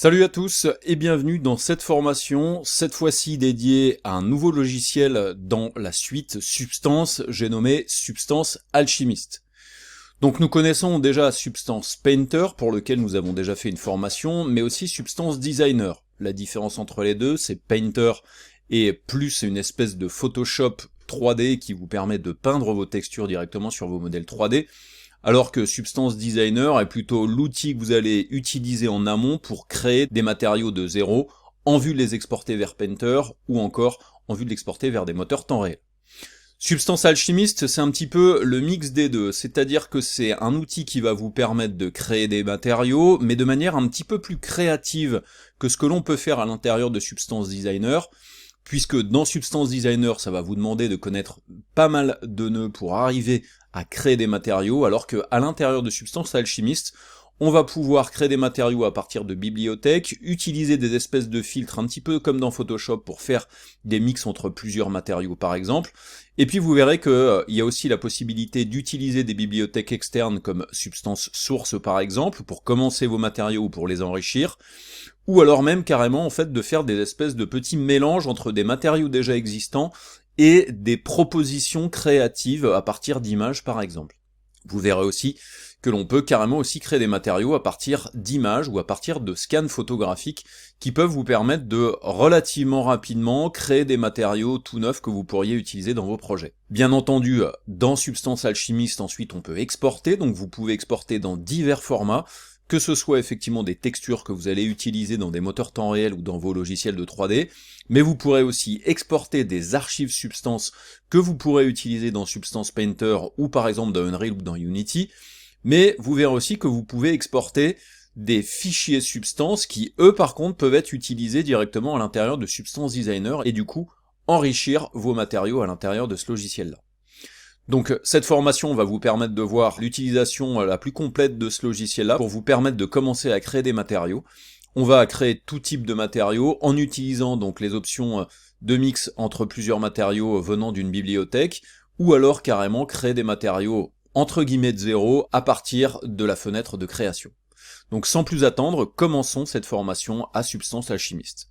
Salut à tous et bienvenue dans cette formation, cette fois-ci dédiée à un nouveau logiciel dans la suite Substance, j'ai nommé Substance Alchimiste. Donc nous connaissons déjà Substance Painter pour lequel nous avons déjà fait une formation, mais aussi Substance Designer. La différence entre les deux, c'est Painter et plus une espèce de Photoshop 3D qui vous permet de peindre vos textures directement sur vos modèles 3D. Alors que Substance Designer est plutôt l'outil que vous allez utiliser en amont pour créer des matériaux de zéro, en vue de les exporter vers Painter, ou encore en vue de l'exporter vers des moteurs temps réel. Substance Alchimiste, c'est un petit peu le mix des deux, c'est-à-dire que c'est un outil qui va vous permettre de créer des matériaux, mais de manière un petit peu plus créative que ce que l'on peut faire à l'intérieur de Substance Designer, puisque dans Substance Designer, ça va vous demander de connaître pas mal de nœuds pour arriver à créer des matériaux, alors que à l'intérieur de Substance Alchimiste, on va pouvoir créer des matériaux à partir de bibliothèques, utiliser des espèces de filtres un petit peu comme dans Photoshop pour faire des mix entre plusieurs matériaux par exemple, et puis vous verrez que il y a aussi la possibilité d'utiliser des bibliothèques externes comme Substance Source par exemple, pour commencer vos matériaux ou pour les enrichir, ou alors même carrément en fait de faire des espèces de petits mélanges entre des matériaux déjà existants et des propositions créatives à partir d'images par exemple. Vous verrez aussi que l'on peut carrément aussi créer des matériaux à partir d'images ou à partir de scans photographiques qui peuvent vous permettre de relativement rapidement créer des matériaux tout neufs que vous pourriez utiliser dans vos projets. Bien entendu, dans Substance Alchimiste ensuite on peut exporter, donc vous pouvez exporter dans divers formats, que ce soit effectivement des textures que vous allez utiliser dans des moteurs temps réel ou dans vos logiciels de 3D, mais vous pourrez aussi exporter des archives Substance que vous pourrez utiliser dans Substance Painter ou par exemple dans Unreal ou dans Unity, mais vous verrez aussi que vous pouvez exporter des fichiers Substance qui, eux par contre, peuvent être utilisés directement à l'intérieur de Substance Designer et du coup enrichir vos matériaux à l'intérieur de ce logiciel-là. Donc cette formation va vous permettre de voir l'utilisation la plus complète de ce logiciel-là pour vous permettre de commencer à créer des matériaux. On va créer tout type de matériaux en utilisant donc les options de mix entre plusieurs matériaux venant d'une bibliothèque, ou alors carrément créer des matériaux entre guillemets de zéro à partir de la fenêtre de création. Donc sans plus attendre, commençons cette formation à Substance Alchimiste.